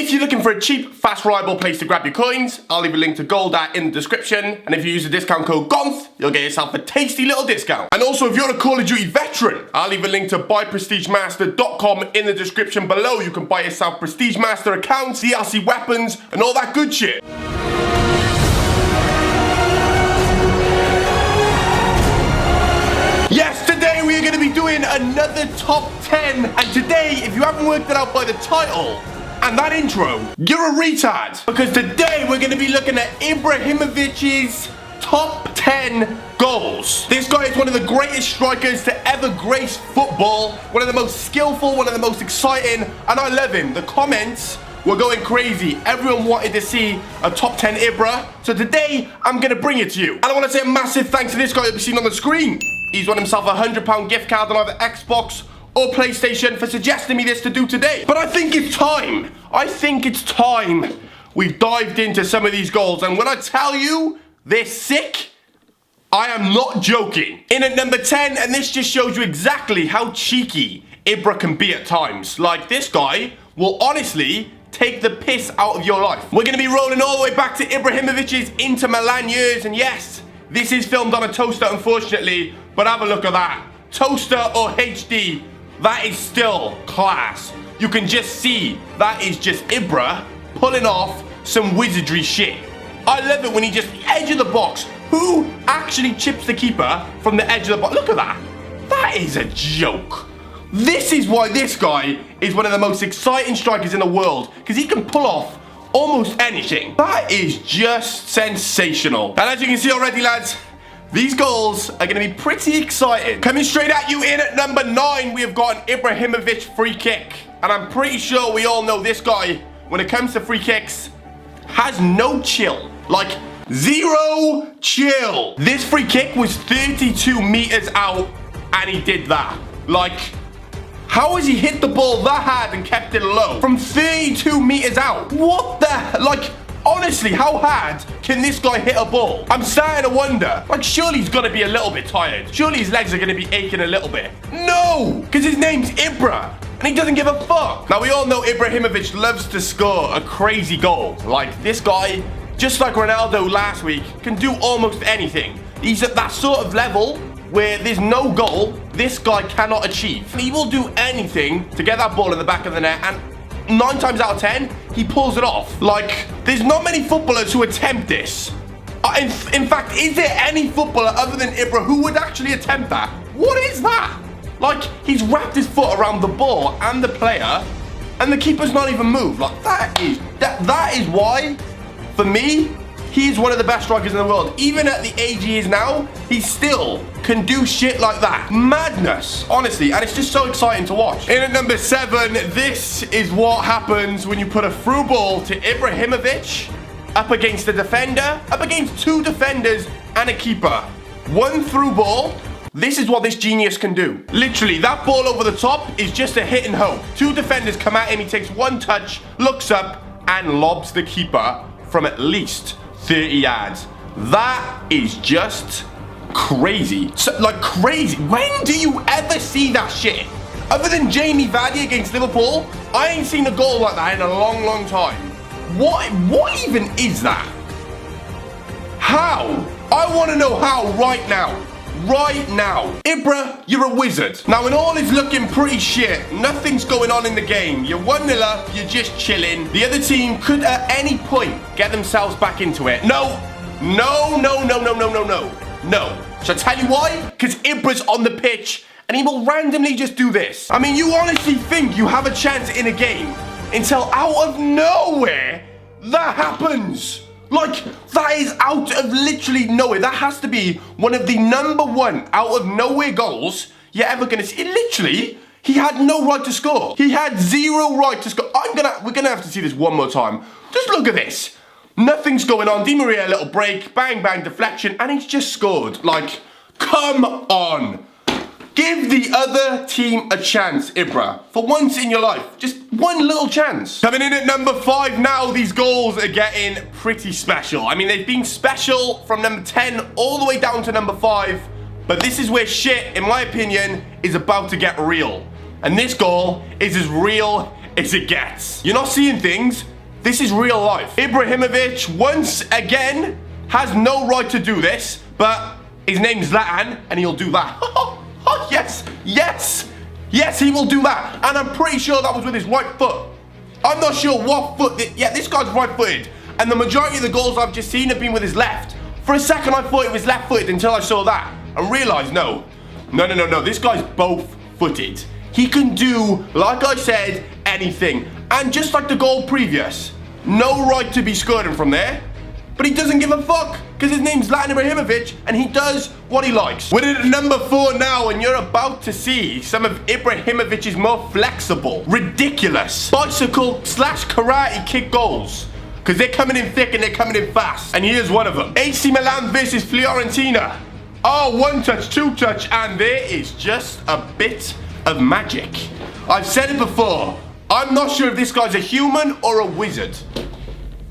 If you're looking for a cheap, fast, reliable place to grab your coins, I'll leave a link to Gold in the description. And if you use the discount code Gonth, you'll get yourself a tasty little discount. And also, if you're a Call of Duty veteran, I'll leave a link to buyprestigemaster.com in the description below. You can buy yourself Prestige Master accounts, DLC weapons, and all that good shit. Yes, today we are going to be doing another top 10. And today, if you haven't worked it out by the title and that intro, you're a retard. Because today we're going to be looking at Ibrahimovic's top 10 goals. This guy is one of the greatest strikers to ever grace football. One of the most skillful, one of the most exciting, and I love him. The comments were going crazy. Everyone wanted to see a top 10 Ibra. So today, I'm going to bring it to you. And I want to say a massive thanks to this guy you'll be seeing on the screen. He's won himself a £100 gift card on either Xbox or PlayStation for suggesting me this to do today. But I think it's time. We've dived into some of these goals. And when I tell you they're sick, I am not joking. In at number 10, and this just shows you exactly how cheeky Ibra can be at times. Like, this guy will honestly take the piss out of your life. We're going to be rolling all the way back to Ibrahimovic's Inter Milan years. And yes, this is filmed on a toaster, unfortunately. But have a look at that. Toaster or HD, that is still class. You can just see that is just Ibra pulling off some wizardry shit. I love it when he just, edge of the box. Who actually chips the keeper from the edge of the box? Look at that. That is a joke. This is why this guy is one of the most exciting strikers in the world. Because he can pull off almost anything. That is just sensational. And as you can see already, lads, these goals are going to be pretty exciting. Coming straight at you in at number 9, we have got an Ibrahimovic free kick. And I'm pretty sure we all know this guy, when it comes to free kicks, has no chill. Like, zero chill. This free kick was 32 meters out, and he did that. Like, how has he hit the ball that hard and kept it low from 32 meters out? What the, like, honestly, how hard can this guy hit a ball? I'm starting to wonder. Like, surely he's got to be a little bit tired. Surely his legs are going to be aching a little bit. No, because his name's Ibra, and he doesn't give a fuck. Now, we all know Ibrahimovic loves to score a crazy goal. Like, this guy, just like Ronaldo last week, can do almost anything. He's at that sort of level where there's no goal this guy cannot achieve. He will do anything to get that ball in the back of the net, and 9 times out of 10, he pulls it off. Like, there's not many footballers who attempt this. In fact, is there any footballer other than Ibra who would actually attempt that? What is that? Like, he's wrapped his foot around the ball and the player, and the keeper's not even moved. Like, that is why, for me, he is one of the best strikers in the world. Even at the age he is now, he still can do shit like that. Madness, honestly, and it's just so exciting to watch. In at number 7, this is what happens when you put a through ball to Ibrahimovic up against a defender, up against 2 defenders and a keeper. 1 through ball. This is what this genius can do. Literally, that ball over the top is just a hit and hope. 2 defenders come at him, he takes 1 touch, looks up, and lobs the keeper from at least 30 yards. That is just crazy. So, like, crazy. When do you ever see that shit? Other than Jamie Vardy against Liverpool, I ain't seen a goal like that in a long, long time. What even is that? How? I want to know how right now. Right now. Ibra, you're a wizard. Now, when all is looking pretty shit, nothing's going on in the game, you're 1-0 up, you're just chilling. The other team could at any point get themselves back into it. No. Shall I tell you why? Because Ibra's on the pitch and he will randomly just do this. I mean, you honestly think you have a chance in a game until out of nowhere that happens. Like, that is out of literally nowhere. That has to be one of the #1 out of nowhere goals you're ever going to see. Literally, he had no right to score. He had 0 right to score. We're gonna have to see this one more time. Just look at this. Nothing's going on. Di Maria, a little break, bang, bang, deflection, and he's just scored. Like, come on. Give the other team a chance, Ibra. For once in your life, just one little chance. Coming in at number 5 now, these goals are getting pretty special. I mean, they've been special from number 10 all the way down to number 5, but this is where shit, in my opinion, is about to get real. And this goal is as real as it gets. You're not seeing things. This is real life. Ibrahimovic, once again, has no right to do this, but his name's Zlatan, and he'll do that. Oh, yes, yes, yes, he will do that. And I'm pretty sure that was with his right foot. I'm not sure what foot. Yeah, this guy's right-footed. And the majority of the goals I've just seen have been with his left. For a second, I thought it was left-footed until I saw that. And realized, no. This guy's both-footed. He can do, like I said, anything. And just like the goal previous, no right to be scoring from there. But he doesn't give a fuck, because his name's Zlatan Ibrahimovic, and he does what he likes. We're at number 4 now, and you're about to see some of Ibrahimovic's more flexible, ridiculous, bicycle/karate kick goals. Because they're coming in thick and they're coming in fast. And here's one of them. AC Milan versus Fiorentina. Oh, 1 touch, 2 touch, and there is just a bit of magic. I've said it before. I'm not sure if this guy's a human or a wizard.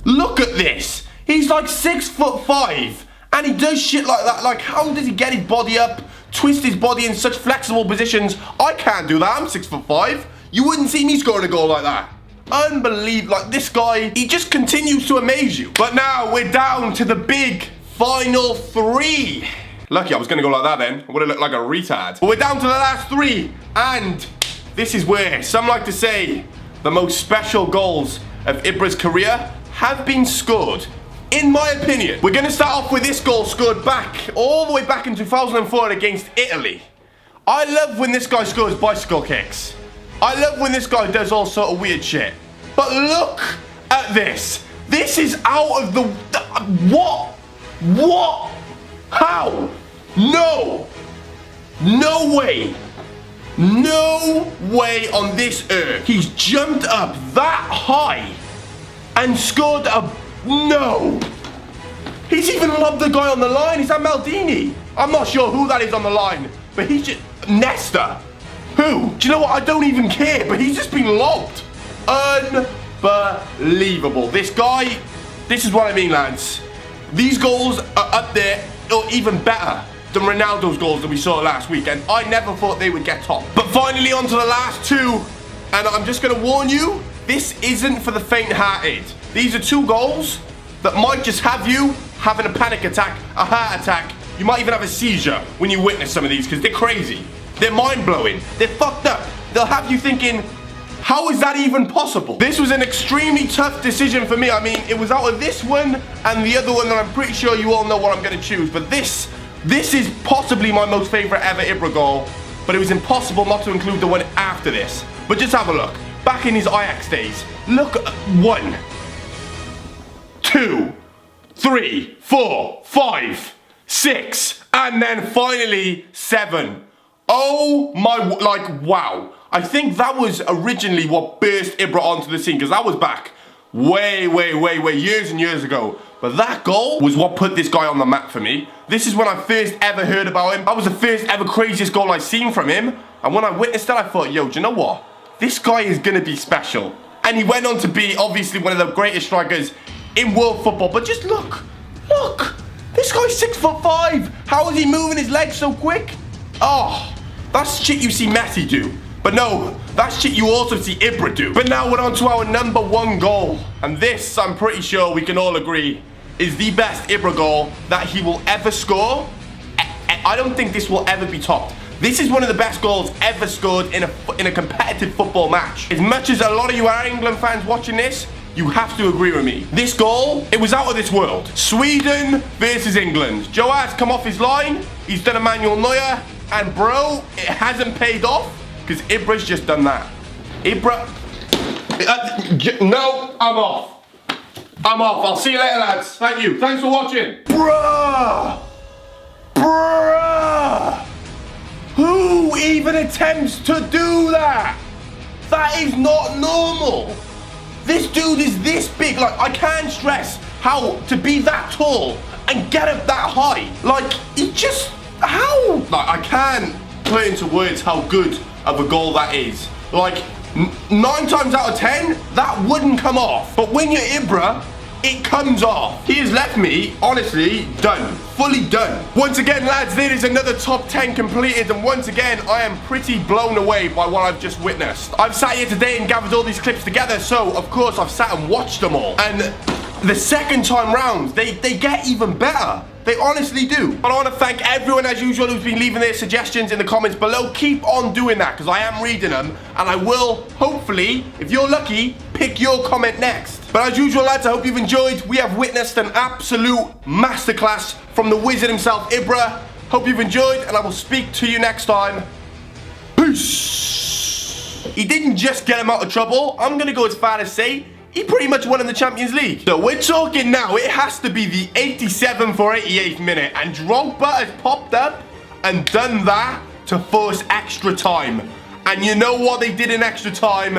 Look at this. He's like 6'5", and he does shit like that. Like, how does he get his body up, twist his body in such flexible positions? I can't do that. I'm 6'5". You wouldn't see me scoring a goal like that. Unbelievable. Like, this guy, he just continues to amaze you. But now we're down to the big final 3. Lucky I was going to go like that then. I would have looked like a retard. But we're down to the last 3. And this is where some like to say the most special goals of Ibra's career have been scored. In my opinion, we're going to start off with this goal scored all the way back in 2004 against Italy. I love when this guy scores bicycle kicks. I love when this guy does all sort of weird shit. But look at this. This is out of the... What? What? How? No. No way. No way on this earth. He's jumped up that high and scored a... No. He's even lobbed the guy on the line. Is that Maldini? I'm not sure who that is on the line. But he's just... Nesta. Who? Do you know what? I don't even care. But he's just been lobbed. Unbelievable. This guy... This is what I mean, lads. These goals are up there, or even better than Ronaldo's goals that we saw last week. And I never thought they would get top. But finally, on to the last 2. And I'm just going to warn you, this isn't for the faint-hearted. These are 2 goals that might just have you having a panic attack, a heart attack. You might even have a seizure when you witness some of these, because they're crazy. They're mind-blowing. They're fucked up. They'll have you thinking, how is that even possible? This was an extremely tough decision for me. I mean, it was out of this one and the other one that I'm pretty sure you all know what I'm going to choose. But this is possibly my most favourite ever Ibra goal. But it was impossible not to include the one after this. But just have a look. Back in his Ajax days. Look at 1, 2, 3, 4, 5, 6, and then finally 7. Oh my, like, wow. I think that was originally what burst Ibra onto the scene, because that was back way, years and years ago. But that goal was what put this guy on the map for me. This is when I first ever heard about him. That was the first ever craziest goal I've seen from him. And when I witnessed that, I thought, yo, do you know what? This guy is going to be special. And he went on to be, obviously, one of the greatest strikers in world football. But just look. This guy's 6'5". How is he moving his legs so quick? Oh, that's shit you see Messi do. But no, that's shit you also see Ibra do. But now we're on to our number 1 goal. And this, I'm pretty sure we can all agree, is the best Ibra goal that he will ever score. I don't think this will ever be topped. This is one of the best goals ever scored in a competitive football match. As much as a lot of you are England fans watching this, you have to agree with me. This goal, it was out of this world. Sweden versus England. Joe has come off his line. He's done a Manuel Neuer. And bro, it hasn't paid off because Ibra's just done that. Ibra... no, I'm off. I'm off. I'll see you later, lads. Thank you. Thanks for watching. Bruh! Who even attempts to do that? That is not normal. This dude is this big. Like, I can't stress how to be that tall and get up that high. Like, it just... How? Like, I can't put into words how good of a goal that is. Like, 9 times out of 10, that wouldn't come off. But when you're Ibra, it comes off. He has left me, honestly, done. Fully done. Once again, lads, there is another top 10 completed, and once again, I am pretty blown away by what I've just witnessed. I've sat here today and gathered all these clips together, so of course I've sat and watched them all. And the second time round, they get even better. They honestly do. And I want to thank everyone, as usual, who's been leaving their suggestions in the comments below. Keep on doing that, because I am reading them, and I will, hopefully, if you're lucky, pick your comment next. But as usual, lads, I hope you've enjoyed. We have witnessed an absolute masterclass from the wizard himself, Ibra. Hope you've enjoyed, and I will speak to you next time. Peace. He didn't just get him out of trouble. I'm going to go as far as say he pretty much won in the Champions League. So we're talking now, it has to be the 87th or 88th minute, and Drogba has popped up and done that to force extra time. And you know what they did in extra time?